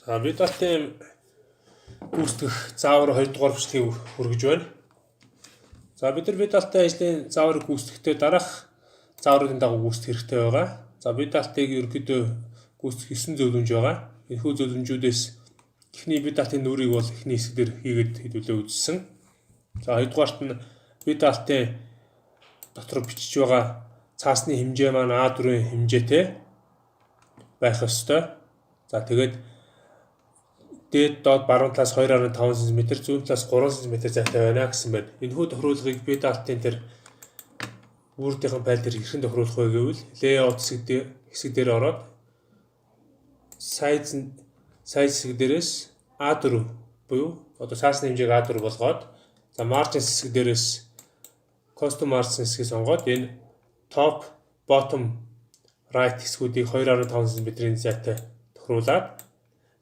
За бид алтын гүйцэтгэх заавар 2 дугаар бичлэгийг хүргэж байна. За бид нар бид алтын ажлын зааврыг гүйцэтгэхдээ дараах зааврын дагуу гүйцэтгэх хэрэгтэй байгаа. За бид алтыг ерөнхийдөө гүйцэтгэх 9 зөвлөмж байгаа. Энэхүү зөвлөмжүүдээс эхний бид алтын нүрийг бол эхний хэсгээр хийгээд хэдүүлээ үзсэн. За хоёрдугаарт нь бид алтын дотор бичиж байгаа цаасны хэмжээ маань А4-ийн хэмжээтэй байх ёстой. За тэгээд дээд доод баруун талаас 2.5 см, зүүн талаас 3 см зайтай байна гэсэн байна. Энэхүү тохируулгыг бид алтын тэр Word-ийн файл дээр хэрхэн тохируулах вэ гэвэл layout хэсэг дээр ороод size хэсэг дээрээс A4 буюу одоо цаасны хэмжээг A4 болгоод за margins хэсэг дээрээс custom margins хэсгийг сонгоод энэ top, bottom, right хэсгүүдийг 2.5 см-ийн зайтай тохируулаад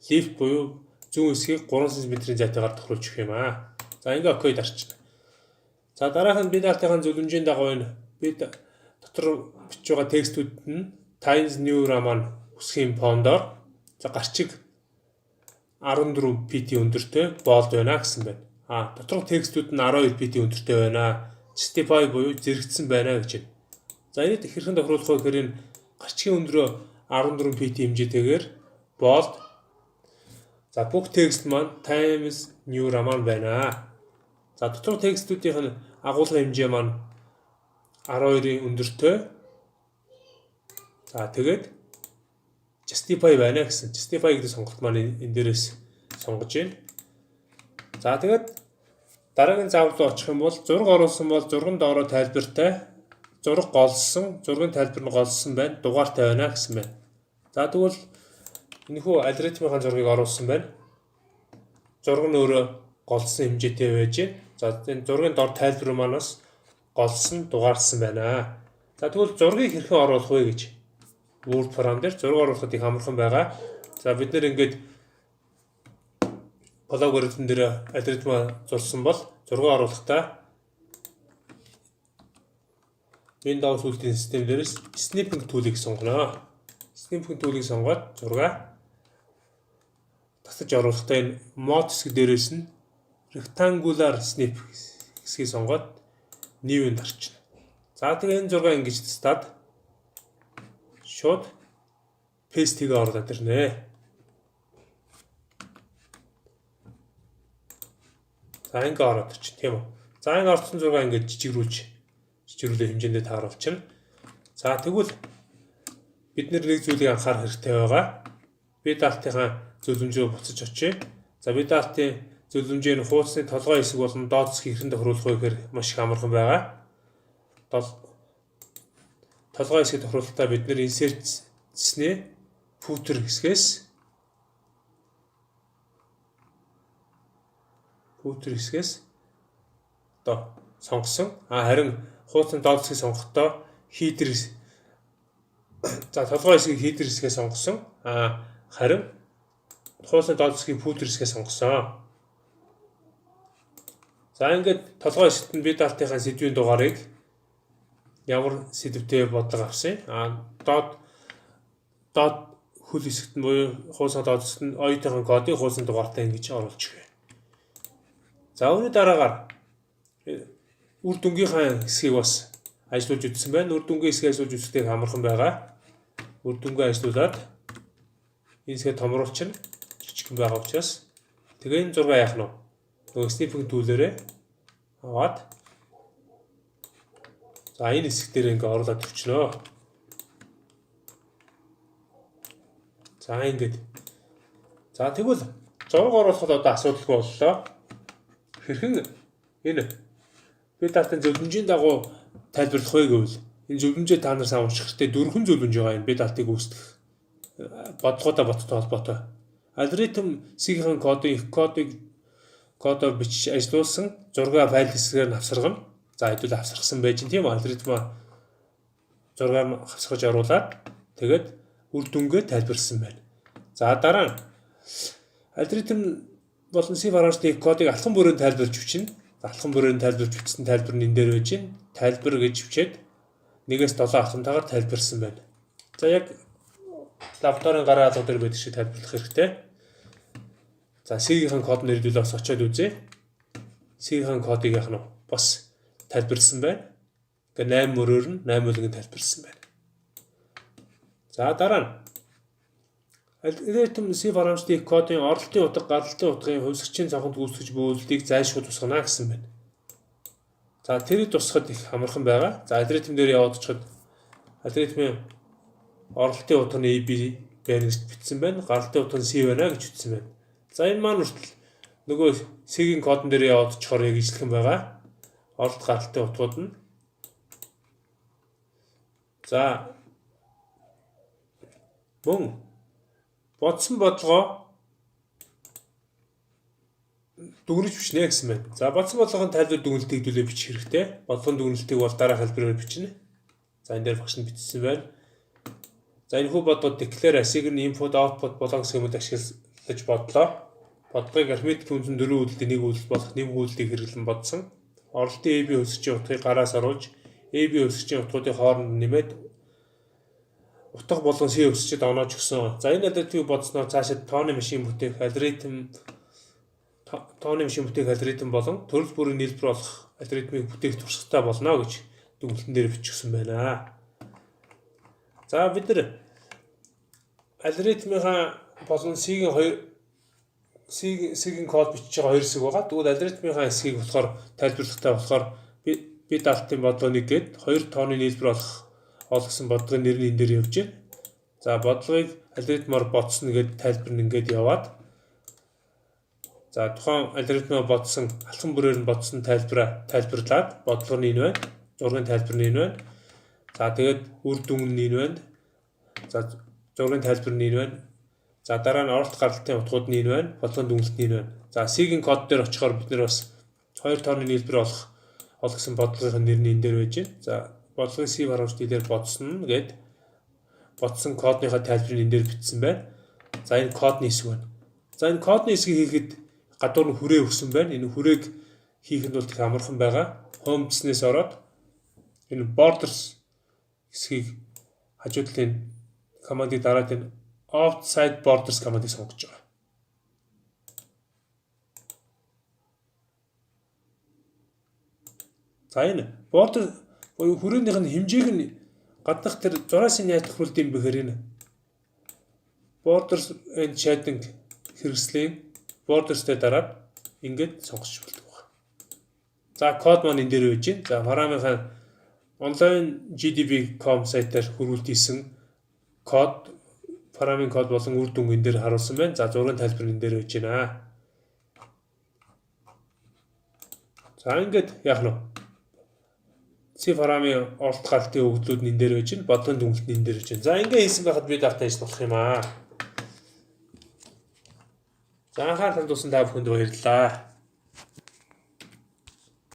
left буюу зүүн хэсгийг 3 см-ийн зайтайгаар тохируулж өгөх юм аа. За ингээ окей дарчна. За дараахан бид алтын зөвлөмжийн дагуу энэ бид дотор бичиж байгаа текстүүд нь Times New Roman үсгийн фондоор за гарчиг 14 pt өндөртэй bold байна гэсэн байна. Доторх текстүүд нь 12 pt өндөртэй байна. Justify буюу зэрэгцсэн байна гэж байна. За энийг хэрхэн тохируулах вэ гэхээр энэ гарчгийн өндрөө 14 pt хэмжээтэйгээр bold. За бүх текст маань Times New Roman байна. За доторх текстүүдийн нь агуулгын хэмжээ маань 12-ийн өндөртэй. За тэгээд Justify байна гэсэн. Justify гэдэг сонголт маань энэ дээрээс сонгож байна. За тэгээд дараагийн заавар руу очих юм бол зураг оруулсан бол зурган доороо тайлбартай, зураг голсон, зургийн тайлбар нь голсон байна, дугаартай байна гэсэн байна. За тэгвэл энэхүү алгоритмын зургийг оруулсан байна. Зураг нь өөрөө голсон хэмжээтэй байж байна. За энэ зургийн дор тайлбар манаас голсон, дугаарсан байна. За тэгвэл зургийг хэрхэн оруулах вэ гэж Word program дээр зураг оруулахад их амархан байгаа. За бид нэр ингээд алгоритм дээр алгоритм зурсан бол зураг оруулахдаа Windows үлдээсэн систем дээрээс Snipping tool-ыг сонгоно. Snipping tool-ыг сонгоод зураг тасаж оруулахдаа энэ Mode хэсэг дээрээс нь Rectangular Snip хэсгийг сонгоод New-нд дарчна. За тэгээ энэ зураг ингэж тастаад шууд paste-ийг оруулаад ирнэ. За ингэ ороод ирчих тийм үү. За энэ орсон зураг ингэж жижигрүүлээ хэмжээндээ тааруулчихна. За тэгвэл бид нэг зүйлийг анхаарах хэрэгтэй байгаа. Бид алтынхаа зөвлөмжөөр буцаж очие. За бид алтын зөвлөмжийн хуудасны толгой хэсэг болон доод хэсгийг хэрхэн тохируулах вэ гэхээр маш их амархан байгаа. Толгой хэсгийг тохируулахдаа бид нэр insert-снээ footer хэсгээс одоо сонгосон. Харин хуудасны доод хэсгийг сонгохдоо header за толгой хэсгийг header хэсгээ сонгосон. Харин хуудасны доод хэсгийг footer хэсгээ сонгосон. За ингээд толгой хэсэгт нь бид алтынхаа сэдвийн дугаарыг ямар сэдвтэй бодлого авсан. Доод хөл хэсэгт нь буюу хуудасны доод хэсэгт нь оюутны кодыг хуудасны дугаартай ингэж оруулж өгье. За үүний дараагаар үр дүнгийнхаа хэсгийг бас ажиллуулж үзсэн байна. Үр дүнгийн хэсгийг ажиллуулж үзэхдээ амархан байгаа. Үр дүнгээ ажиллуулад энэ хэсгээ томруулчихна. Жижигхэн байгаа учраас тэгээ энэ зураг яах нь вэ? Нөгөө Snipping tool-ээрээ аваад за энэ хэсэг дээр ингээ оруулаад өчнөө. За ингээд. За тэгвэл зураг оруулахад одоо асуудалгүй боллоо. Хэрхэн энэ бид алтын зөвлөмжийн дагуу тайлбарлах вэ гэвэл энэ зөвлөмжөө та нар сайн унших хэрэгтэй 4 зөвлөмж байгаа энэ бид алтыг үүсгэх бодлоготой холбоотой. Алгоритм C-ийн кодоор бичиж ажиллуулсан зураг файл хэсгээр нь авсаргана. За хэдүүл авсаргасан байж тийм алгоритм зургаар авсгаж оруулаад тэгээд үр дүнгээ тайлбарлсан байна. За дараа нь алгоритм болон C++-ийн кодыг алхам бүрээр тайлбарлаж бичнэ. Алхам бүрээр тайлбарлаж бичсэн тайлбар нь энэ дээр байж байна. Тайлбар гэж бичээд 1-7 алхамтайгаар тайлбарлсан байна. За яг лабораторийн гараа алга дээр байдаг шиг тайлбарлах хэрэгтэй. За C-ийн код нэрдүүл бас очиод үзье. C-ийн кодыг яах нь бас тайлбарлсан байна. Ингээ 8 мөрөөр нь 8 үлгэн тайлбарлсан байна. За дараа нь алгоритм C програмчдын кодын оролтын утга, гаргалтын утгын хувьсгчийн цонхонд гүйцэтгэж буй үйлдэлийг зайлшгүй тусгана гэсэн байна. За тэрийг тусахад их амархан байгаа. За алгоритм дээр яваад очиход алгоритмын оролтын утга нь AB байна гэж бичсэн байна. Гаргалтын утга нь C байна гэж бичсэн байна. За энэ маань хүртэл нөгөө C-ийн кодон дээр яваад очихоор яг ижилхэн байгаа. Оролт гаргалтын утгууд нь. За мөн бодсон бодлогоо дүгнэж бичнэ гэсэн байна. За бодсон бодлогын тайлбар дүгнэлтийг хэвлэлээ бичих хэрэгтэй. Бодлогын дүгнэлтийг бол дараах хэлбэрээр бичнэ. За энэ дээр багш нь бичсэн байна. За энэ хүү бодлого declare assign input output болон гэсэн юмд ашиглаж бодлоо. Бодлогыг арифметик үндэс 4 үйлдэлд нэг үйлдэл болох нэм үйлдэлийг хэрэглэн бодсон. Оролтын AB хувьсгчийн утгыг гараас оруулж AB хувьсгчийн утгуудын хооронд нэмээд утга болгон C хувьсгчид оноож өгсөн. За энэ алгоритмыг бодсноор цаашид тооны машин бүтээх алгоритм болон төрөл бүрийн нийлбэр болох алгоритмыг бүтээх туршлагатай болно гэж дүгнэлтэн дээр бичсэн байна. За бид нар алгоритмынхаа болон C-ийн код бичиж байгаа хоёр хэсэг байгаа. Тэгвэл алгоритмынхаа хэсгийг болохоор тайлбарлахтай болохоор бид алтын бодлого 1 гээд 2 тооны нийлбэр олгосон бодлогын нэр нь энэ дээр явж байна. За бодлогыг алгоритмаар бодсон гэдэг тайлбар нь ингээд яваад. За тухайн алгоритмаар бодсон алхам бүрээр нь бодсон тайлбарлаад бодлого нь энэ байна. Зургийн тайлбар нь энэ байна. За тэгээд үр дүн нь энэ байна. За зургийн тайлбар нь энэ байна. За дараа нь оролт гаргалтын утгууд нь энэ байна. Бодлогын дүгнэлт нь энэ байна. За C-ийн код дээр очихоор бид нар бас 2 тооны нийлбэр олгосон бодлогын нэр нь энэ дээр байж байна. За бодлогын C програмчдын дээр бодсон гэд бодсон кодныхаа тайлбарыг энэ дээр бичсэн байна. За энэ кодны хэсэг байна. За энэ кодны хэсгийг хийхэд гадуур нь хүрээ өгсөн байна. Энэ хүрээг хийхэд бол их амархан байгаа. Home гэснээс ороод энэ borders хэсгийг хажуу талын командыг дараад энэ outside borders командыг сонгож байгаа. За энэ border буюу хүрээнийх нь хэмжээг нь гаднах тэр зураас нь яаж тохируулд юм бэхээр энэ borders and shading хэрэгслийн borders-тэй дараад ингээд сонгож болдог байна. За код маань энэ дээр байж байна. За Param-ийн онлайн GDB.com сайтаар хөрвүүлсэн код Param-ийн код болон үр дүн энэ дээр харуулсан байна. За зургийн тайлбар энэ дээр байж байна. За ингээд яах нь C Param-ийн оролт галтын өгдлүүд нь энэ дээр байж байна. Бодлогын дүгнэлт нь энэ дээр байж байна. За ингээд хийсэн байхад би дартаа хийж болох юм аа. За анхаарал хандуулсан та бүхэнд баярлалаа.